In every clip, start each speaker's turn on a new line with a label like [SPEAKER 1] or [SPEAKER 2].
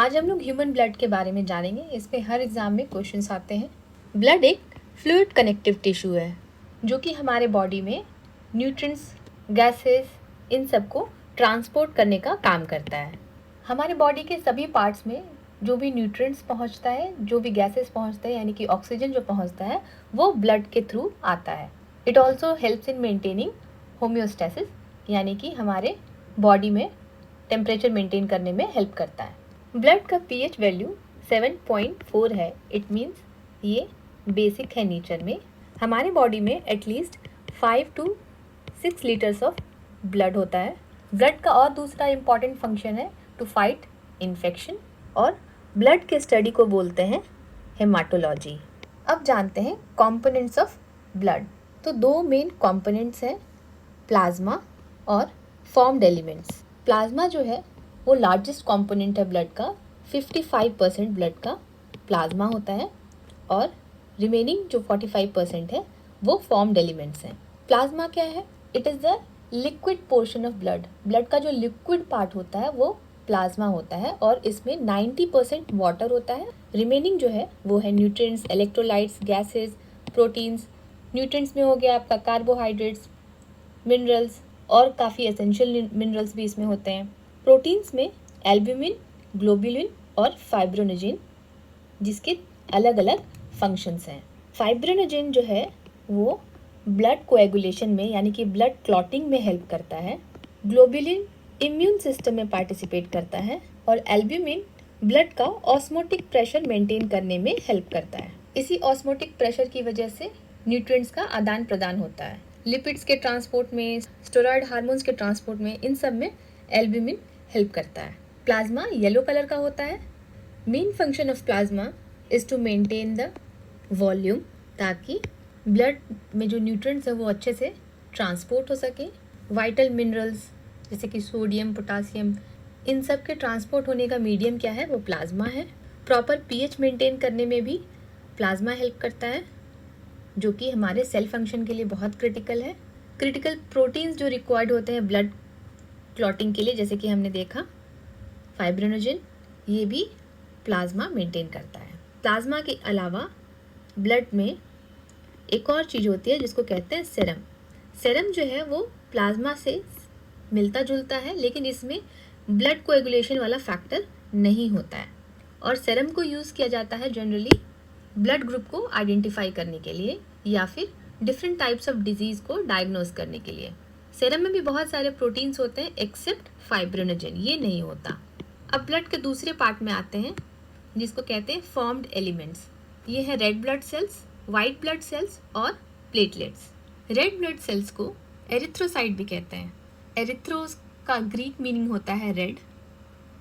[SPEAKER 1] आज हम लोग ह्यूमन ब्लड के बारे में जानेंगे। इसमें हर एग्जाम में क्वेश्चंस आते हैं। ब्लड एक फ्लूइड कनेक्टिव टिश्यू है जो कि हमारे बॉडी में न्यूट्रिएंट्स, गैसेस, इन सब को ट्रांसपोर्ट करने का काम करता है। हमारे बॉडी के सभी पार्ट्स में जो भी न्यूट्रिएंट्स पहुंचता है, जो भी गैसेस पहुंचता है, यानी कि ऑक्सीजन जो पहुंचता है वो ब्लड के थ्रू आता है। It also helps in maintaining homeostasis, यानी कि हमारे बॉडी में टेम्परेचर मेंटेन करने में हेल्प करता है। ब्लड का pH वैल्यू 7.4 है। इट मीन्स ये बेसिक है नेचर में। हमारे बॉडी में at least 5 to 6 litres of blood होता है। ब्लड का और दूसरा इम्पॉर्टेंट फंक्शन है टू फाइट इन्फेक्शन, और ब्लड के स्टडी को बोलते हैं हेमाटोलॉजी। अब जानते हैं कॉम्पोनेंट्स ऑफ ब्लड। तो दो मेन कॉम्पोनेंट्स हैं, प्लाज्मा और फॉर्म्ड एलिमेंट्स। प्लाज्मा जो है वो लार्जेस्ट कंपोनेंट है ब्लड का। 55% ब्लड का प्लाज्मा होता है और रिमेनिंग जो 45% है वो फॉर्म्ड एलिमेंट्स हैं। प्लाज्मा क्या है? It is the liquid portion of blood. Blood का जो लिक्विड पार्ट होता है वो प्लाज्मा होता है और इसमें 90% वाटर होता है। रिमेनिंग जो है वो है nutrients, electrolytes, gases, proteins. Nutrients में हो गया आपका कार्बोहाइड्रेट्स, मिनरल्स और काफ़ी एसेंशियल मिनरल्स भी इसमें होते हैं। प्रोटीन्स में एल्ब्यूमिन, ग्लोबुलिन और फाइब्रोनेजिन, जिसके अलग अलग फंक्शंस हैं। फाइब्रोनेजिन जो है वो ब्लड कोएगुलेशन में, यानी कि ब्लड क्लॉटिंग में हेल्प करता है। ग्लोबुलिन इम्यून सिस्टम में पार्टिसिपेट करता है और एल्ब्यूमिन ब्लड का ऑस्मोटिक प्रेशर मेंटेन करने में हेल्प करता है। इसी ऑस्मोटिक प्रेशर की वजह से न्यूट्रिएंट्स का आदान प्रदान होता है। लिपिड्स के ट्रांसपोर्ट में, स्टेरॉयड हार्मोन्स के ट्रांसपोर्ट में, इन सब में एल्ब्यूमिन हेल्प करता है। प्लाज्मा येलो कलर का होता है। Main function of plasma is to maintain the volume, ताकि ब्लड में जो न्यूट्रिएंट्स है वो अच्छे से ट्रांसपोर्ट हो सके। वाइटल मिनरल्स जैसे कि सोडियम, पोटासियम, इन सब के ट्रांसपोर्ट होने का मीडियम क्या है? वो प्लाज्मा है। प्रॉपर pH मेंटेन करने में भी प्लाज्मा हेल्प करता है, जो कि हमारे सेल फंक्शन के लिए बहुत क्रिटिकल है। क्रिटिकल प्रोटीन्स जो रिक्वायर्ड होते हैं ब्लड क्लॉटिंग के लिए, जैसे कि हमने देखा फाइब्रोनेजिन, ये भी प्लाज्मा मेंटेन करता है। प्लाज्मा के अलावा ब्लड में एक और चीज़ होती है जिसको कहते हैं सेरम। सेरम जो है वो प्लाज्मा से मिलता जुलता है, लेकिन इसमें ब्लड कोएगुलेशन वाला फैक्टर नहीं होता है और सेरम को यूज़ किया जाता है जनरली ब्लड ग्रुप को आइडेंटिफाई करने के लिए या फिर डिफरेंट टाइप्स ऑफ डिजीज़ को डायग्नोज करने के लिए। सेरम में भी बहुत सारे प्रोटीन्स होते हैं एक्सेप्ट फाइब्रोनेजिन, ये नहीं होता। अब ब्लड के दूसरे पार्ट में आते हैं जिसको कहते हैं फॉर्म्ड एलिमेंट्स। ये है red blood cells, white blood cells और प्लेटलेट्स। रेड ब्लड सेल्स को एरिथ्रोसाइट भी कहते हैं। एरिथ्रोस का ग्रीक मीनिंग होता है रेड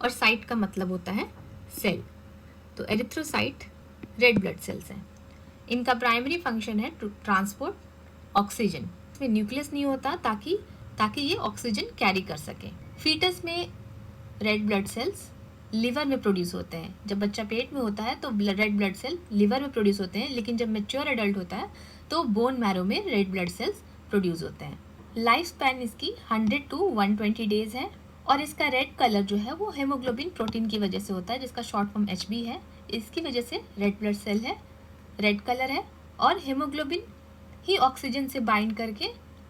[SPEAKER 1] और साइट का मतलब होता है सेल। तो एरिथ्रोसाइट रेड ब्लड सेल्स हैं। इनका प्राइमरी फंक्शन है टू ट्रांसपोर्ट ऑक्सीजन। इसमें न्यूक्लियस नहीं होता ताकि ये ऑक्सीजन कैरी कर सके। फीटस में रेड ब्लड सेल्स लिवर में प्रोड्यूस होते हैं। जब बच्चा पेट में होता है तो रेड ब्लड सेल लिवर में प्रोड्यूस होते हैं, लेकिन जब मैच्योर एडल्ट होता है तो बोन मैरो में रेड ब्लड सेल्स प्रोड्यूस होते हैं। लाइफ स्पैन इसकी 100 to 120 डेज है और इसका रेड कलर जो है वो हेमोग्लोबिन प्रोटीन की वजह से होता है, जिसका शॉर्ट फॉर्म HB है। इसकी वजह से रेड ब्लड सेल है, रेड कलर है, और हेमोग्लोबिन ही ऑक्सीजन से बाइंड करके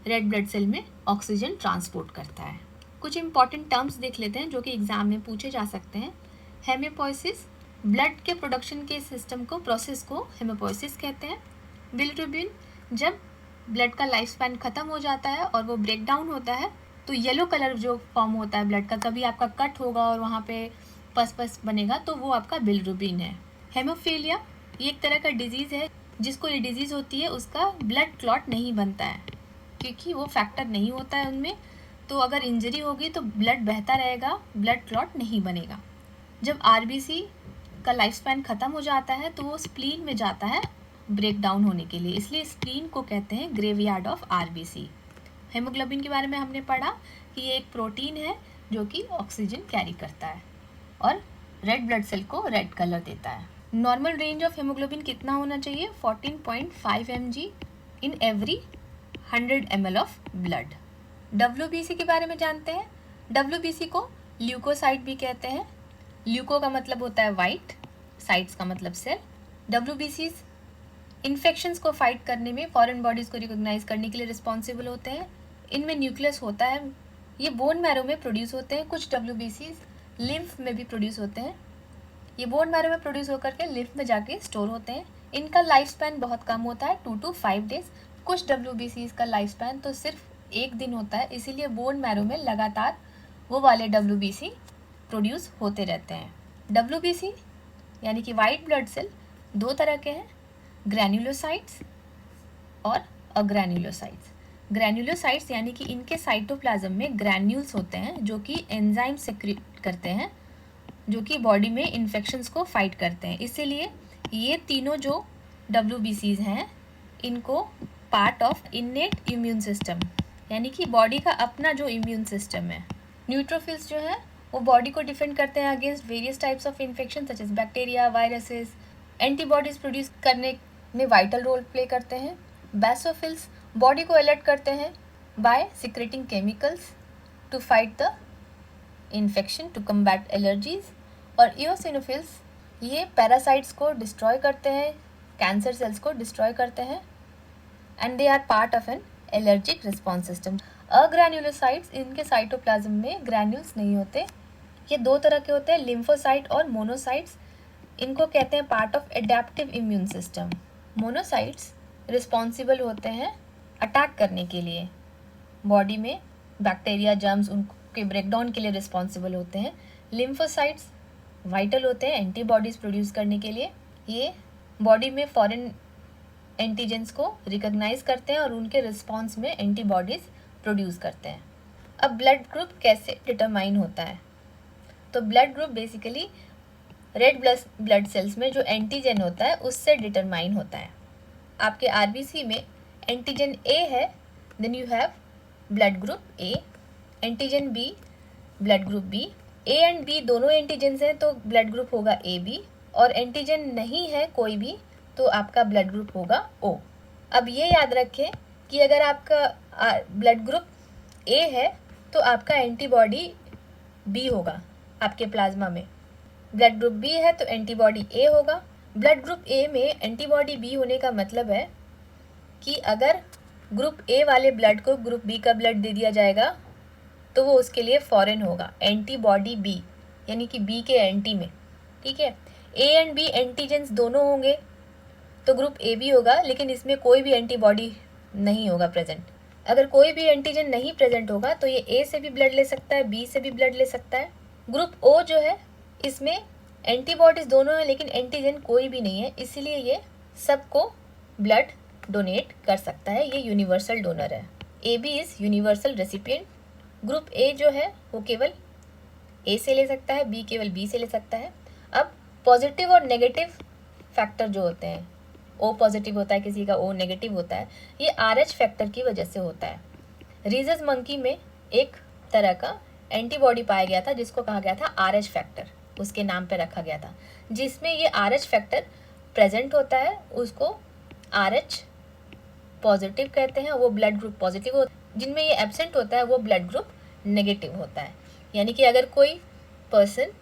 [SPEAKER 1] रेड ब्लड सेल में ऑक्सीजन ट्रांसपोर्ट करता है। कुछ इंपॉर्टेंट टर्म्स देख लेते हैं जो कि एग्जाम में पूछे जा सकते हैं। हेमियोपोइसिस, ब्लड के प्रोडक्शन के सिस्टम को, प्रोसेस को हेमियोपोइसिस कहते हैं। बिलिरुबिन, जब ब्लड का लाइफ स्पैन खत्म हो जाता है और वो ब्रेक डाउन होता है तो येलो कलर जो फॉर्म होता है ब्लड का, कभी आपका कट होगा और वहाँ पे पस बनेगा तो वो आपका बिलिरुबिन है। हेमोफीलिया ये एक तरह का डिजीज़ है, जिसको ये डिजीज़ होती है उसका ब्लड क्लॉट नहीं बनता है क्योंकि वो फैक्टर नहीं होता है उनमें। तो अगर इंजरी होगी तो ब्लड बहता रहेगा, ब्लड क्लॉट नहीं बनेगा। जब RBC का लाइफ स्पैन ख़त्म हो जाता है तो वो स्प्लीन में जाता है ब्रेक डाउन होने के लिए, इसलिए स्प्लीन को कहते हैं ग्रेवयार्ड ऑफ RBC। हेमोग्लोबिन के बारे में हमने पढ़ा कि ये एक प्रोटीन है जो कि ऑक्सीजन कैरी करता है और रेड ब्लड सेल को रेड कलर देता है। नॉर्मल रेंज ऑफ हेमोग्लोबिन कितना होना चाहिए? 14.5 mg in every 100 ml of blood. WBC के बारे में जानते हैं। WBC को ल्यूकोसाइट भी कहते हैं। ल्यूको का मतलब होता है वाइट, साइट्स का मतलब सेल। WBCs इन्फेक्शंस को फाइट करने में, फॉरेन बॉडीज़ को रिकॉग्नाइज करने के लिए रिस्पॉन्सिबल होते हैं। इनमें न्यूक्लियस होता है, ये बोन मैरो में प्रोड्यूस होते हैं। कुछ WBCs लिम्फ में भी प्रोड्यूस होते हैं। ये बोन मैरो में प्रोड्यूस होकर के लिम्फ में जाके स्टोर होते हैं। इनका लाइफ स्पैन बहुत कम होता है, 2 to 5 डेज। कुछ WBCs का लाइफ स्पैन तो सिर्फ 1 दिन होता है, इसीलिए बोन मैरो में लगातार वो वाले WBC प्रोड्यूस होते रहते हैं। WBC यानी कि वाइट ब्लड सेल 2 तरह के हैं, ग्रैन्युलोसाइट्स और अग्रैन्युलोसाइट्स। ग्रैन्युलोसाइट्स यानी कि इनके साइटोप्लाज्म में ग्रैन्यूल्स होते हैं जो कि एंजाइम सेक्रेट करते हैं, जो कि बॉडी में इन्फेक्शंस को फाइट करते हैं। इसीलिए ये तीनों जो WBCs हैं इनको part of innate immune system, यानी कि बॉडी का अपना जो इम्यून सिस्टम है। न्यूट्रोफिल्स जो है वो बॉडी को डिफेंड करते हैं against various types of infection such as bacteria, viruses. Antibodies produce करने में वाइटल रोल प्ले करते हैं। बेसोफिल्स बॉडी को अलर्ट करते हैं by secreting chemicals to fight the infection, to combat allergies. और इओसिनोफिल्स ये पैरासाइट्स को डिस्ट्रॉय करते हैं, कैंसर सेल्स को डिस्ट्रॉय करते हैं, and they are part of an allergic response system. Agranulocytes इनके साइटोप्लाज्म में ग्रैन्यूल्स नहीं होते, ये 2 तरह के होते हैं, लिम्फोसाइट और मोनोसाइट्स। इनको कहते हैं part of adaptive immune system. Monocytes responsible होते हैं अटैक करने के लिए, बॉडी में बैक्टीरिया, जर्म्स, उनके ब्रेकडाउन के लिए रिस्पॉन्सिबल होते हैं। लिम्फोसाइट्स वाइटल होते हैं एंटीबॉडीज़ प्रोड्यूस करने के लिए, ये बॉडी में फॉरेन एंटीजेंस को रिकॉग्नाइज करते हैं और उनके रिस्पॉन्स में एंटीबॉडीज़ प्रोड्यूस करते हैं। अब ब्लड ग्रुप कैसे डिटरमाइन होता है? तो blood group basically red blood cells में जो एंटीजन होता है उससे डिटरमाइन होता है। आपके RBC में एंटीजन A है, then you have blood group A। Antigen B, blood group B। A and B दोनों एंटीजन्स हैं तो ब्लड ग्रुप होगा AB, और एंटीजन नहीं है कोई भी तो आपका ब्लड ग्रुप होगा O। अब ये याद रखें कि अगर आपका ब्लड ग्रुप A है तो आपका एंटीबॉडी B होगा आपके प्लाज्मा में। ब्लड ग्रुप B है तो एंटीबॉडी A होगा। ब्लड ग्रुप A में एंटीबॉडी B होने का मतलब है कि अगर ग्रुप A वाले ब्लड को ग्रुप B का ब्लड दे दिया जाएगा तो वो उसके लिए फॉरेन होगा, एंटीबॉडी B, यानी कि B के एंटी में, ठीक है। A एंड B एंटीजेंस दोनों होंगे तो ग्रुप A भी होगा, लेकिन इसमें कोई भी एंटीबॉडी नहीं होगा प्रेजेंट। अगर कोई भी एंटीजन नहीं प्रेजेंट होगा तो ये A से भी ब्लड ले सकता है, B से भी ब्लड ले सकता है। ग्रुप O जो है इसमें एंटीबॉडीज़ दोनों हैं लेकिन एंटीजन कोई भी नहीं है, इसीलिए ये सबको ब्लड डोनेट कर सकता है, ये यूनिवर्सल डोनर है। AB is universal recipient. Group A जो है वो केवल A से ले सकता है, B केवल B से ले सकता है। अब पॉजिटिव और नेगेटिव फैक्टर जो होते हैं, O पॉजिटिव होता है, किसी का O नेगेटिव होता है, ये RH फैक्टर की वजह से होता है। रीजस मंकी में एक तरह का एंटीबॉडी पाया गया था जिसको कहा गया था RH फैक्टर, उसके नाम पे रखा गया था। जिसमें ये RH फैक्टर प्रेजेंट होता है उसको RH पॉजिटिव कहते हैं, वो ब्लड ग्रुप पॉजिटिव होता है। जिनमें ये एब्सेंट होता है वो ब्लड ग्रुप नेगेटिव होता है। यानी कि अगर कोई पर्सन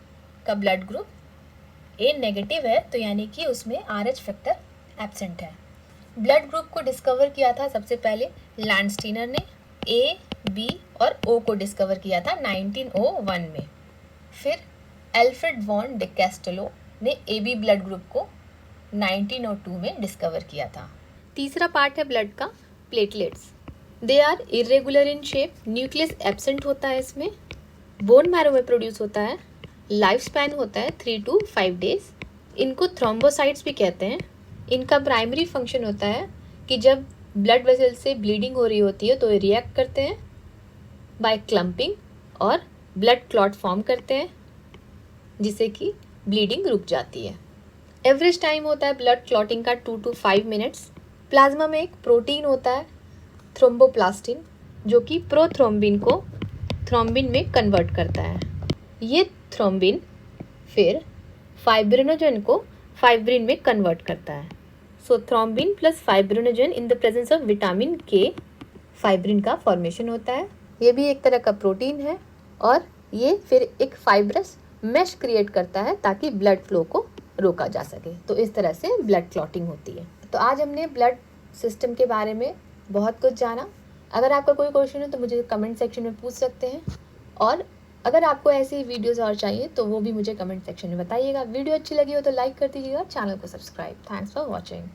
[SPEAKER 1] का ब्लड ग्रुप A नेगेटिव है तो यानी कि उसमें RH फैक्टर एब्सेंट है। ब्लड ग्रुप को डिस्कवर किया था सबसे पहले लैंडस्टीनर ने, A, B और O को डिस्कवर किया था 1901 में। फिर एल्फ्रेड वॉन डे कैस्टेलो ने AB ब्लड ग्रुप को 1902 में डिस्कवर किया था। तीसरा पार्ट है ब्लड का, platelets. They are irregular in shape, nucleus absent होता है इसमें, बोन मैरो में प्रोड्यूस होता है, लाइफ स्पैन होता है 3 to 5 डेज। इनको थ्रोम्बोसाइट्स भी कहते हैं। इनका प्राइमरी फंक्शन होता है कि जब ब्लड वेसल से ब्लीडिंग हो रही होती है तो ये रिएक्ट करते हैं बाय क्लम्पिंग और ब्लड क्लॉट फॉर्म करते हैं जिससे कि ब्लीडिंग रुक जाती है। एवरेज टाइम होता है ब्लड क्लॉटिंग का 2 to 5 मिनट्स। प्लाज्मा में एक प्रोटीन होता है थ्रोम्बोप्लास्टिन जो कि प्रोथ्रोम्बिन को थ्रोम्बिन में कन्वर्ट करता है। ये थ्रोम्बिन फिर फाइब्रिनोजन को फाइब्रिन में कन्वर्ट करता है। So thrombin plus fibrinogen in the presence of vitamin K fibrin का फॉर्मेशन होता है। ये भी एक तरह का प्रोटीन है और ये फिर एक फाइब्रस मेश क्रिएट करता है ताकि ब्लड फ्लो को रोका जा सके। तो इस तरह से ब्लड क्लॉटिंग होती है। तो आज हमने ब्लड सिस्टम के बारे में बहुत कुछ जाना। अगर आपका कोई क्वेश्चन है तो मुझे कमेंट सेक्शन में पूछ सकते हैं, और अगर आपको ऐसी वीडियोस और चाहिए तो वो भी मुझे कमेंट सेक्शन में बताइएगा। वीडियो अच्छी लगी हो तो लाइक कर दीजिएगा, चैनल को सब्सक्राइब। Thanks for watching.